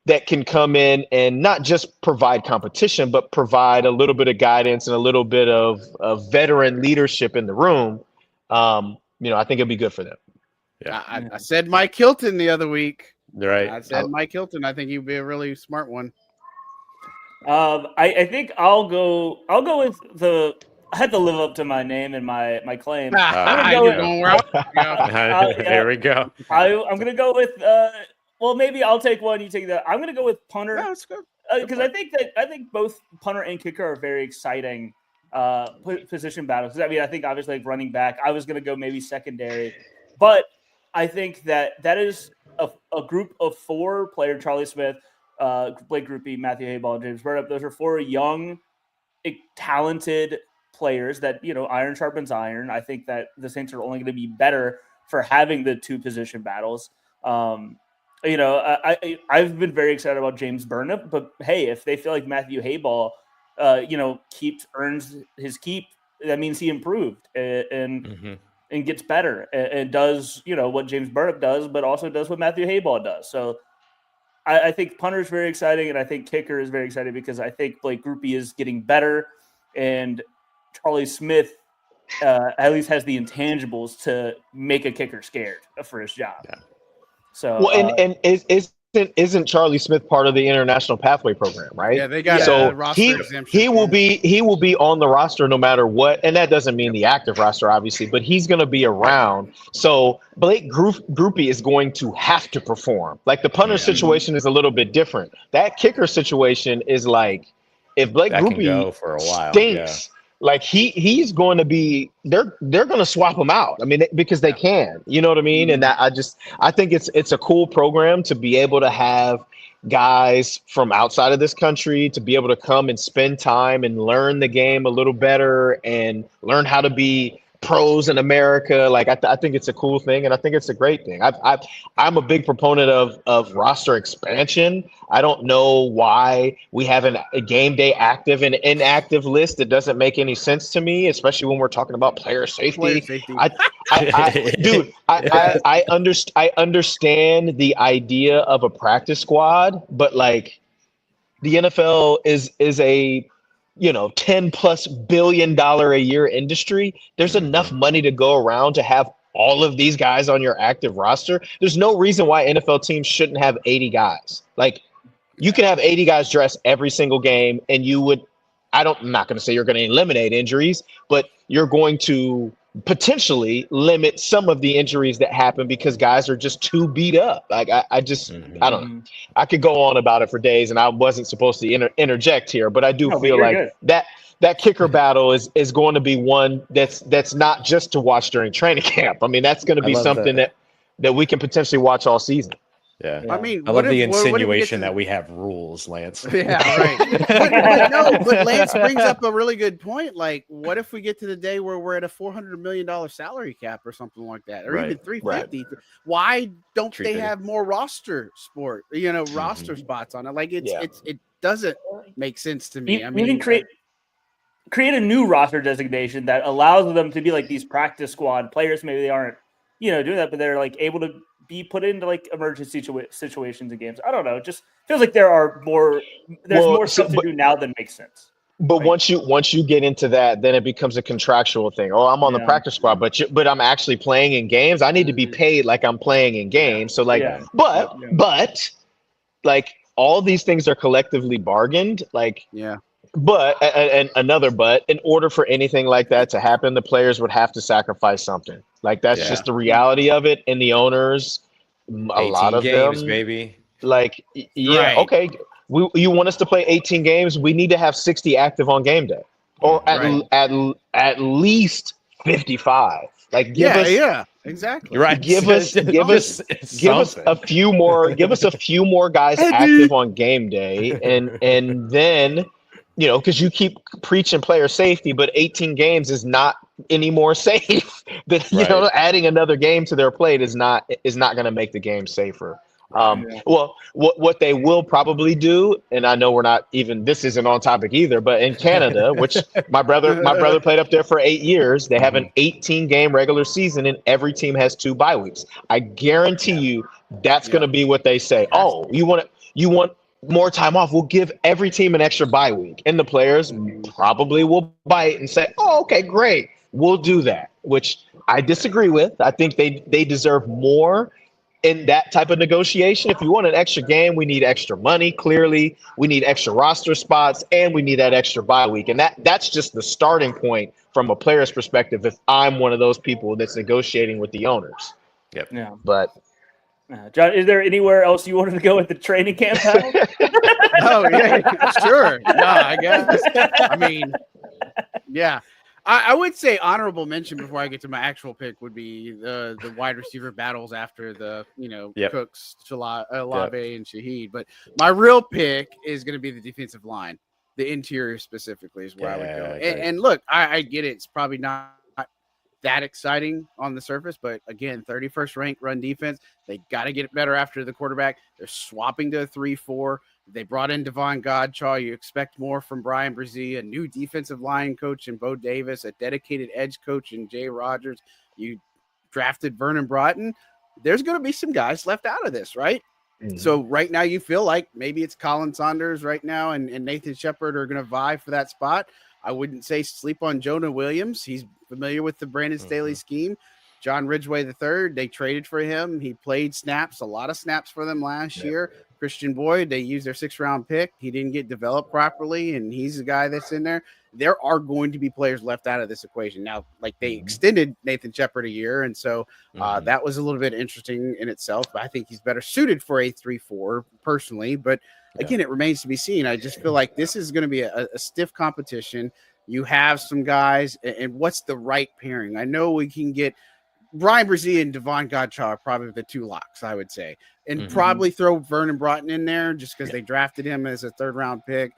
that can come in and not just provide competition, but provide a little bit of guidance and a little bit of veteran leadership in the room. I think it'd be good for them. Yeah. I said Mike Hilton the other week. Right. I said Mike Hilton. I think he'd be a really smart one. I think I'll go with the. I had to live up to my name and my claim. I'm gonna go You're with, going where I was. There we go. I'm gonna go with. Well, maybe I'll take one. You take that. I'm gonna go with punter. Yeah, that's good. Because I think both punter and kicker are very exciting position battles. I mean, I think obviously like running back, I was going to go maybe secondary, but I think that is a group of 4 players: Charlie Smith, Blake Groupie, Matthew Hayball, James Burnup. Those are 4 young, talented players that iron sharpens iron. I think that the Saints are only going to be better for having the 2 position battles. I've been very excited about James Burnup, but hey, if they feel like Matthew Hayball, earns his keep, that means he improved and gets better and does, what James Burnup does, but also does what Matthew Hayball does. So I think punter is very exciting, and I think kicker is very exciting because I think Blake Groupie is getting better, and Charlie Smith at least has the intangibles to make a kicker scared for his job. Yeah. So, well, and isn't Charlie Smith part of the International Pathway Program, right? Yeah, they got so roster exemption. he will be on the roster no matter what, and that doesn't mean the active roster, obviously, but he's going to be around. So Blake Groupie is going to have to perform. Like the punter situation is a little bit different. That kicker situation is like if Blake Groupie go for a while, stinks. Like he's going to be, they're going to swap him out. I mean, because they can, you know what I mean? And that I think it's a cool program to be able to have guys from outside of this country to be able to come and spend time and learn the game a little better and learn how to be pros in America. Like I think it's a cool thing, and I think it's a great thing. I'm a big proponent of roster expansion. I don't know why we have a game day active and inactive list. It doesn't make any sense to me, especially when we're talking about player safety. I understand the idea of a practice squad, but like the NFL is a $10+ billion a year industry. There's enough money to go around to have all of these guys on your active roster. There's no reason why NFL teams shouldn't have 80 guys. Like you can have 80 guys dress every single game, and I'm not going to say you're going to eliminate injuries, but you're going to potentially limit some of the injuries that happen because guys are just too beat up. Like I don't know. I could go on about it for days, and I wasn't supposed to interject here, but I do feel like good. that kicker battle is going to be one that's not just to watch during training camp. I mean, that's going to be something that we can potentially watch all season. Yeah. I mean, I love the insinuation that we have rules, Lance. Yeah, right. but Lance brings up a really good point. Like, what if we get to the day where we're at a $400 million salary cap or something like that, or even 350? Right. Why don't they have more roster roster spots on it? Like, it doesn't make sense to me. We can create a new roster designation that allows them to be like these practice squad players. Maybe they aren't, doing that, but they're like able to be put into like emergency situations in games. I don't know. It just feels like there's more stuff to do now than makes sense. But once you get into that, then it becomes a contractual thing. Oh, I'm on the practice squad, but I'm actually playing in games. I need to be paid like I'm playing in games. So like, but like all these things are collectively bargained. Like, But and another but, in order for anything like that to happen, the players would have to sacrifice something. Like that's just the reality of it. And the owners, a lot of games, them, maybe. Like, okay, you want us to play 18 games? We need to have 60 active on game day, or at least 55. Like, give us, exactly. You're right. Give us a few more. Give us a few more guys active on game day, and then. Because you keep preaching player safety, but 18 games is not any more safe. Adding another game to their plate is not going to make the game safer. Well, what they will probably do, and I know we're not even, this isn't on topic either, but in Canada, which my brother played up there for 8 years, they have an 18-game regular season, and every team has 2 bye weeks. I guarantee you that's going to be what they say. Oh, you want more time off, we'll give every team an extra bye week, and the players probably will bite and say, oh, okay, great, we'll do that, which I disagree with. I think they deserve more in that type of negotiation. If you want an extra game, we need extra money. Clearly, we need extra roster spots, and we need that extra bye week. And that's just the starting point from a player's perspective. If I'm one of those people that's negotiating with the owners, Yep. Yeah. but John, is there anywhere else you wanted to go with the training camp battle? Oh yeah, sure. No, I guess. I mean, yeah. I would say honorable mention before I get to my actual pick would be the wide receiver battles after the Cooks, Olave, and Shaheed. But my real pick is going to be the defensive line, the interior specifically is where I would go. And look, I get it. It's probably not that exciting on the surface, but again, 31st ranked run defense. They got to get better after the quarterback. They're swapping to a 3-4. They brought in Devon Godchaux. You expect more from Brian Brzee, a new defensive line coach in Bo Davis, a dedicated edge coach in Jay Rogers. You drafted Vernon Broughton. There's going to be some guys left out of this, right? Mm-hmm. So right now you feel like maybe it's Colin Saunders right now and Nathan Shepard are going to vie for that spot. I wouldn't say sleep on Jonah Williams. He's familiar with the Brandon Staley scheme. John Ridgway III, they traded for him. He played snaps, a lot of snaps for them last year. Christian Boyd, they used their 6th-round pick. He didn't get developed properly, and he's the guy that's in there. There are going to be players left out of this equation. Now, like they extended Nathan Shepard a year, and so that was a little bit interesting in itself. But I think he's better suited for a 3-4 personally. But again, it remains to be seen. I just feel like this is going to be a stiff competition. You have some guys, and what's the right pairing? I know we can get Brian Brzee and Devon Godchaux are probably the two locks, I would say, and probably throw Vernon Broughton in there just because they drafted him as a 3rd-round pick.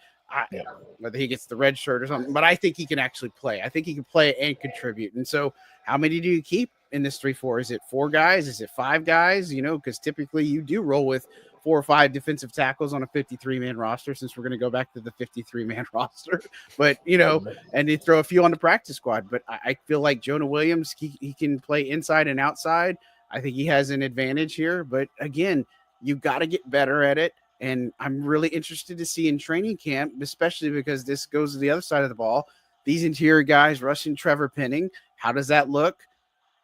Whether he gets the red shirt or something, but I think he can actually play. I think he can play and contribute. And so, how many do you keep in this 3-4? Is it 4 guys? Is it 5 guys? Because typically you do roll with 4 or 5 defensive tackles on a 53-man roster, since we're going to go back to the 53-man roster. But, and they throw a few on the practice squad. But I feel like Jonah Williams, he can play inside and outside. I think he has an advantage here. But, again, you got to get better at it. And I'm really interested to see in training camp, especially because this goes to the other side of the ball. These interior guys, rushing Trevor Penning, how does that look?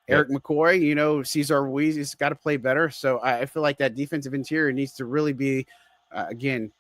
Eric McCoy, Cesar Ruiz has got to play better. So I feel like that defensive interior needs to really be, again,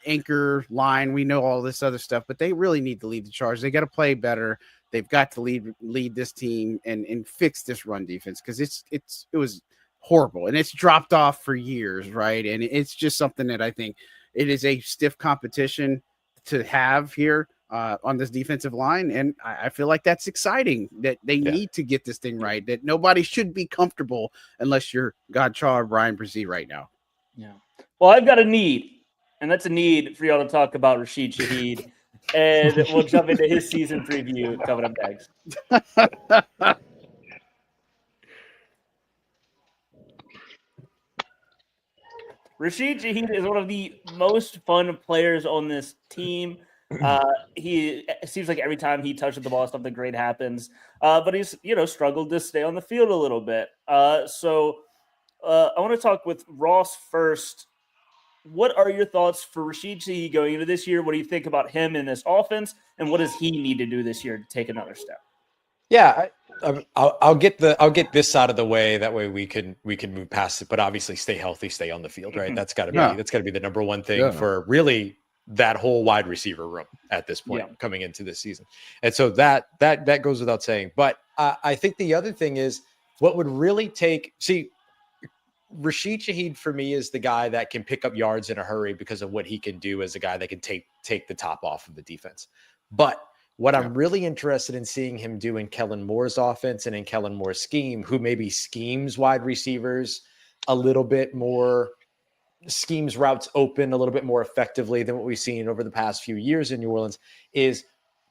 anchor line. We know all this other stuff, but they really need to lead the charge. They got to play better. They've got to lead this team and fix this run defense, because it was horrible and it's dropped off for years, right? And it's just something that I think it is a stiff competition to have here on this defensive line, and I feel like that's exciting, that they need to get this thing right, that nobody should be comfortable unless you're Godchaux or Brian Brzee right now. Yeah. Well, I've got a need, and that's a need for y'all to talk about Rasheed Shaheed, and we'll jump into his season preview coming up next. Rasheed Shaheed is one of the most fun players on this team. It seems like every time he touches the ball, something great happens. But he's, struggled to stay on the field a little bit. So I want to talk with Ross first. What are your thoughts for Rasheed Shaheed going into this year? What do you think about him in this offense? And what does he need to do this year to take another step? Yeah, I'll get this out of the way. That way we can move past it. But obviously, stay healthy, stay on the field, right? That's got to be the number one thing for really that whole wide receiver room at this point coming into this season. And so that goes without saying. But I think the other thing is what would really Rasheed Shaheed for me is the guy that can pick up yards in a hurry because of what he can do as a guy that can take the top off of the defense. But what I'm really interested in seeing him do in Kellen Moore's offense and in Kellen Moore's scheme, who maybe schemes wide receivers a little bit more, schemes routes open a little bit more effectively than what we've seen over the past few years in New Orleans, is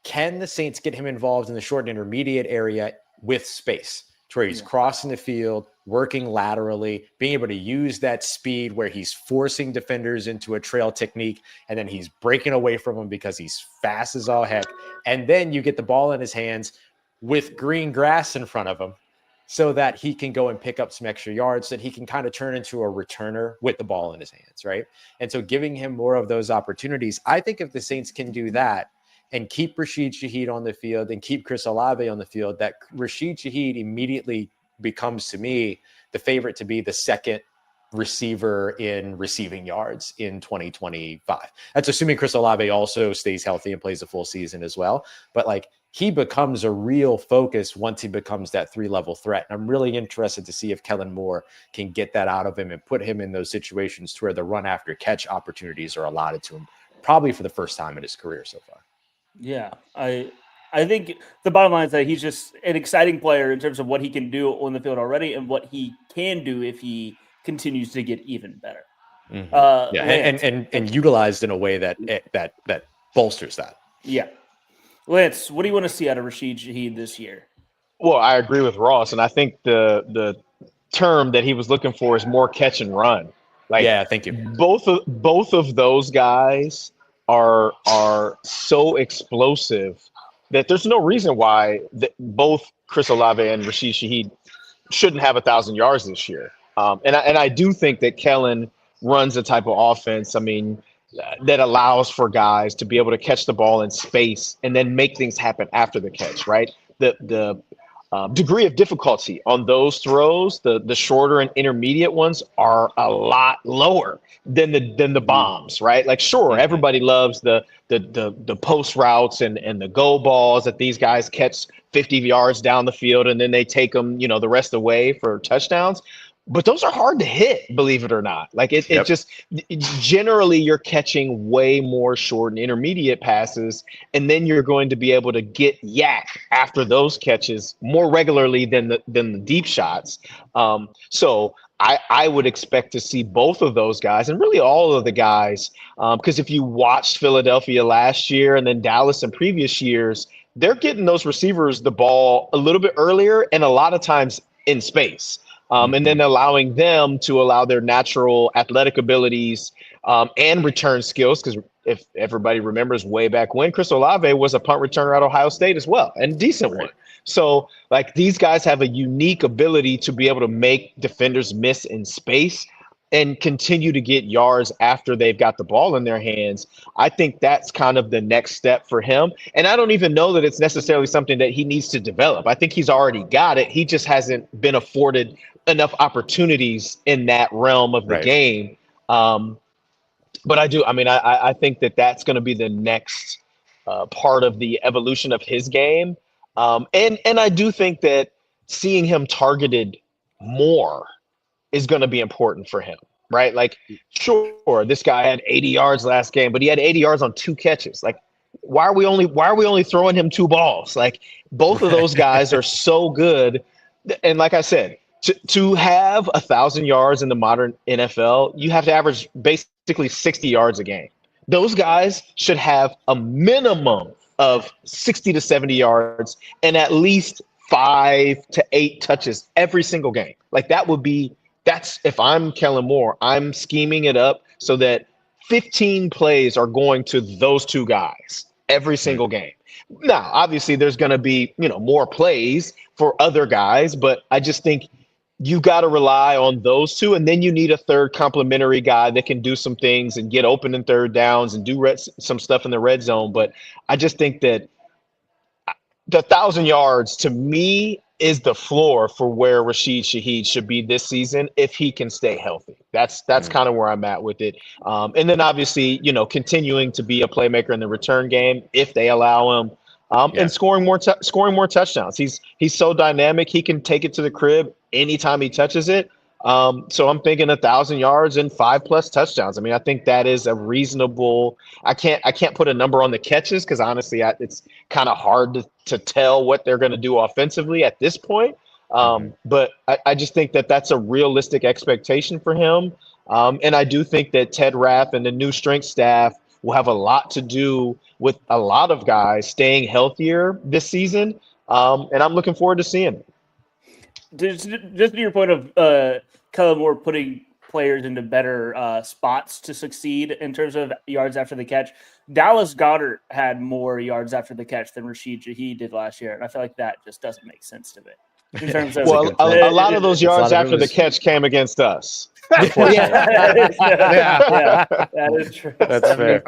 can the Saints get him involved in the short and intermediate area with space, to where he's crossing the field, working laterally, being able to use that speed where he's forcing defenders into a trail technique, and then he's breaking away from them because he's fast as all heck. And then you get the ball in his hands with green grass in front of him so that he can go and pick up some extra yards, that he can kind of turn into a returner with the ball in his hands, right? And so giving him more of those opportunities, I think if the Saints can do that, and keep Rasheed Shahid on the field and keep Chris Olave on the field, that Rasheed Shahid immediately becomes, to me, the favorite to be the second receiver in receiving yards in 2025. That's assuming Chris Olave also stays healthy and plays a full season as well. But like, he becomes a real focus once he becomes that 3-level threat. And I'm really interested to see if Kellen Moore can get that out of him and put him in those situations to where the run after catch opportunities are allotted to him, probably for the first time in his career so far. Yeah, I think the bottom line is that he's just an exciting player in terms of what he can do on the field already and what he can do if he continues to get even better. Mm-hmm. And utilized in a way that bolsters that. Yeah. Lance, what do you want to see out of Rasheed Shaheed this year? Well, I agree with Ross, and I think the term that he was looking for is more catch and run. Like, yeah, thank you. Both of those guys are so explosive that there's no reason why both Chris Olave and Rasheed Shaheed shouldn't have 1,000 yards this year. And I do think that Kellen runs a type of offense, that allows for guys to be able to catch the ball in space and then make things happen after the catch, right? The degree of difficulty on those throws, the shorter and intermediate ones, are a lot lower than the bombs, right? Like, sure, everybody loves the post routes and the go balls that these guys catch 50 yards down the field and then they take them, the rest of the way for touchdowns. But those are hard to hit, believe it or not. Like, it just generally you're catching way more short and intermediate passes, and then you're going to be able to get yak after those catches more regularly than the deep shots. So I would expect to see both of those guys, and really all of the guys, because if you watched Philadelphia last year and then Dallas in previous years, they're getting those receivers the ball a little bit earlier and a lot of times in space. And then allowing them to allow their natural athletic abilities and return skills. Because if everybody remembers way back when, Chris Olave was a punt returner at Ohio State as well, and a decent one. So, like, these guys have a unique ability to be able to make defenders miss in space and continue to get yards after they've got the ball in their hands. I think that's kind of the next step for him. And I don't even know that it's necessarily something that he needs to develop. I think he's already got it. He just hasn't been afforded enough opportunities in that realm of the game. But I think that that's going to be the next part of the evolution of his game. And I do think that seeing him targeted more is going to be important for him, right? Like, sure, this guy had 80 yards last game, but he had 80 yards on 2 catches. Like, why are we only throwing him 2 balls? Like, both of those guys are so good. And like I said, to have 1,000 yards in the modern NFL, you have to average basically 60 yards a game. Those guys should have a minimum of 60 to 70 yards and at least 5 to 8 touches every single game. Like, that's if I'm Kellen Moore, I'm scheming it up so that 15 plays are going to those 2 guys every single game. Now, obviously, there's going to be, more plays for other guys, but I just think you got to rely on those 2, and then you need a third complementary guy that can do some things and get open in third downs and do some stuff in the red zone. But I just think that the 1,000 yards, to me, is the floor for where Rashid Shaheed should be this season if he can stay healthy. That's kind of where I'm at with it. And then obviously, continuing to be a playmaker in the return game if they allow him, and scoring more touchdowns. He's so dynamic. He can take it to the crib anytime he touches it. So I'm thinking 1,000 yards and 5+ touchdowns. I think that is a reasonable. I can't put a number on the catches because honestly, it's kind of hard to tell what they're going to do offensively at this point. But I just think that that's a realistic expectation for him. And I do think that Ted Rapp and the new strength staff will have a lot to do with a lot of guys staying healthier this season. And I'm looking forward to seeing it. Just to your point of Kellen Moore putting players into better spots to succeed in terms of yards after the catch, Dallas Goedert had more yards after the catch than Rashid Shaheed did last year, and I feel like that just doesn't make sense to me. in terms of Well, a lot of those yards after the catch came against us. yeah, that is true. That's fair.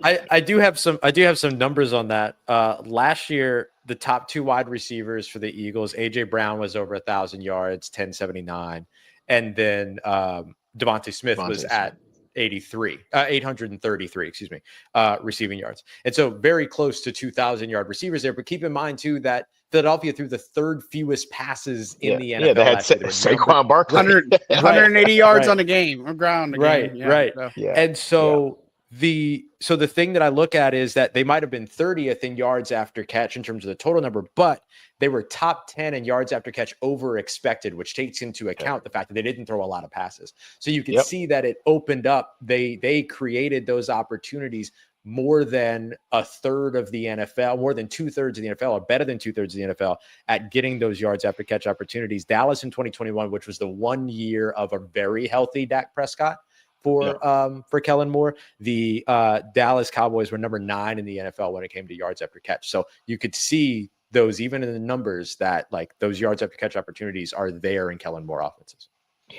I do have some numbers on that. Last year, the top two wide receivers for the Eagles, AJ Brown was over 1,000 yards, 1079, and then Devontae Smith was at 833, receiving yards. And so very close to 2,000-yard receivers there. But keep in mind, too, that Philadelphia threw the third fewest passes in the NFL. Yeah, they had Saquon Barkley. 180 yards on the game, or ground. Right. So. Yeah. And so the thing that I look at is that they might have been 30th in yards after catch in terms of the total number, but they were top 10 in yards after catch over expected, which takes into account the fact that they didn't throw a lot of passes. So you can see that it opened up. They created those opportunities more than a third of the NFL, more than 2/3 of the NFL, or better than 2/3 of the NFL at getting those yards after catch opportunities. Dallas in 2021, which was the 1 year of a very healthy Dak Prescott for Kellen Moore, the Dallas Cowboys were number 9 in the NFL when it came to yards after catch. So you could see those, even in the numbers, that like those yards after catch opportunities are there in Kellen Moore offenses.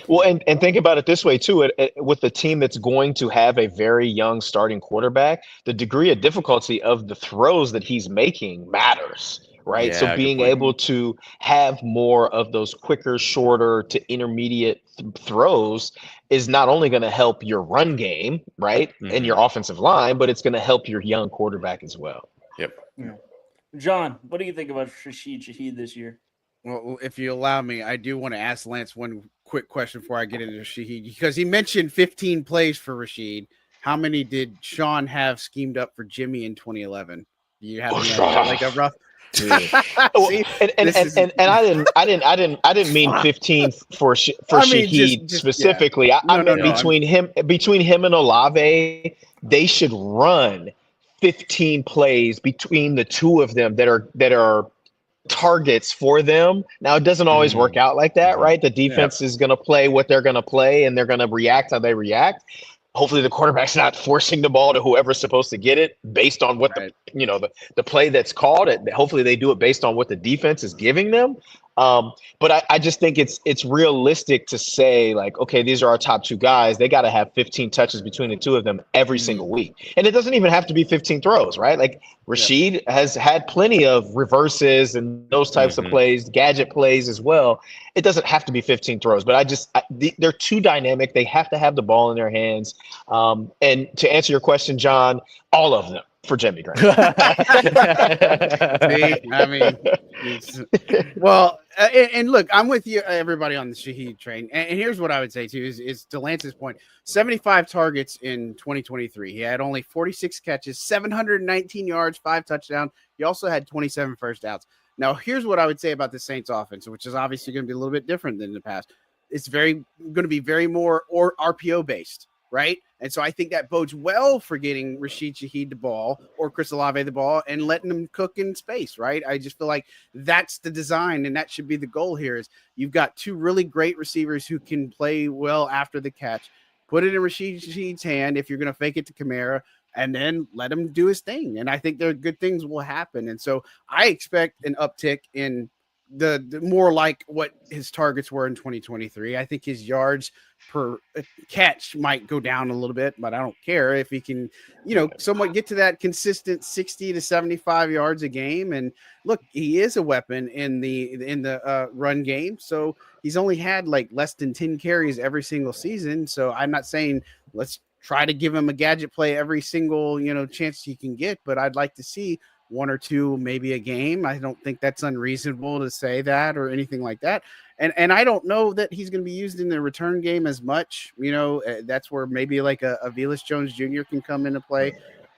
Well, and think about it this way, too. With the team that's going to have a very young starting quarterback, the degree of difficulty of the throws that he's making matters, right? Yeah, so being able to have more of those quicker, shorter to intermediate throws is not only going to help your run game, right, and your offensive line, but it's going to help your young quarterback as well. Yep. Yeah. John, what do you think about Rashid Shaheed this year? Well, if you allow me, I do want to ask Lance one quick question before I get into Shaheed, because he mentioned 15 plays for Rashid. How many did Sean have schemed up for Jimmy in 2011? Do you have like a rough? I didn't mean 15 for Shaheed specifically. Yeah. I mean between him and Olave, they should run 15 plays between the two of them that are targets for them. Now, it doesn't always work out like that, right? The defense is going to play what they're going to play, and they're going to react how they react. Hopefully the quarterback's not forcing the ball to whoever's supposed to get it based on what the play that's called. Hopefully they do it based on what the defense is giving them. But I just think it's realistic to say, like, okay, these are our top two guys. They got to have 15 touches between the two of them every single week. And it doesn't even have to be 15 throws, right? Like Rasheed has had plenty of reverses and those types of plays, gadget plays as well. It doesn't have to be 15 throws, but they're too dynamic. They have to have the ball in their hands. And to answer your question, John, all of them for Jimmy Graham. And look, I'm with you, everybody on the Shaheed train. And here's what I would say too: is to Lance's point, 75 targets in 2023. He had only 46 catches, 719 yards, 5 touchdowns. He also had 27 first downs. Now, here's what I would say about the Saints offense, which is obviously going to be a little bit different than the past. It's going to be very more RPO based, right? And so I think that bodes well for getting Rashid Shaheed the ball or Chris Olave the ball and letting them cook in space, right? I just feel like that's the design, and that should be the goal here. Is you've got two really great receivers who can play well after the catch. Put it in Rashid Shaheed's hand if you're going to fake it to Kamara, and then let him do his thing. And I think there are good things will happen. And so I expect an uptick in the more like what his targets were in 2023. I think his yards per catch might go down a little bit, but I don't care if he can, somewhat get to that consistent 60 to 75 yards a game. And look, he is a weapon in the run game. So he's only had like less than 10 carries every single season. So I'm not saying let's try to give him a gadget play every single, chance he can get, but I'd like to see 1 or 2, maybe a game. I don't think that's unreasonable to say that or anything like that. And I don't know that he's going to be used in the return game as much. That's where maybe like a Velus Jones Jr. can come into play.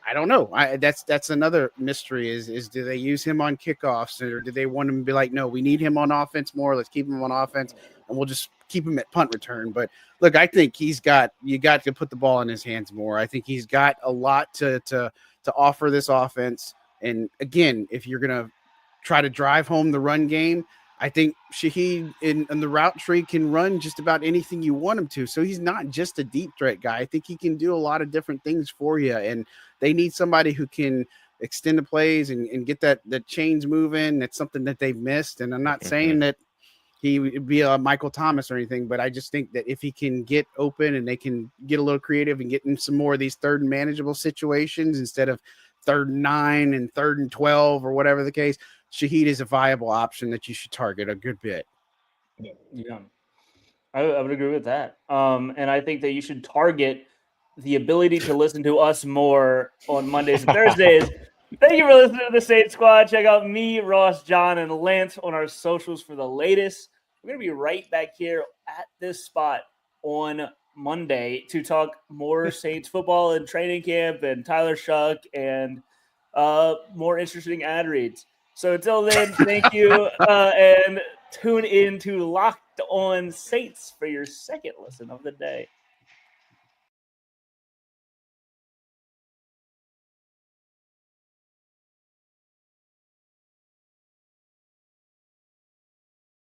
I don't know. That's another mystery is do they use him on kickoffs, or do they want him to be like, no, we need him on offense more. Let's keep him on offense and we'll just keep him at punt return. But look, I think you got to put the ball in his hands more. I think he's got a lot to offer this offense. And again, if you're going to try to drive home the run game, I think Shaheed in the route tree can run just about anything you want him to. So he's not just a deep threat guy. I think he can do a lot of different things for you. And they need somebody who can extend the plays and get the chains moving. That's something that they've missed. And I'm not saying that he would be a Michael Thomas or anything, but I just think that if he can get open and they can get a little creative and get in some more of these third and manageable situations instead of 3rd and 9 and 3rd and 12 or whatever the case, Shaheed is a viable option that you should target a good bit. Yeah, I would agree with that. And I think that you should target the ability to listen to us more on Mondays and Thursdays. Thank you for listening to the Saint Squad. Check out me, Ross, John, and Lance on our socials for the latest. We're going to be right back here at this spot on Monday to talk more Saints football and training camp and Tyler Shough and more interesting ad reads. So until then, thank you, and tune in to Locked On Saints for your second listen of the day.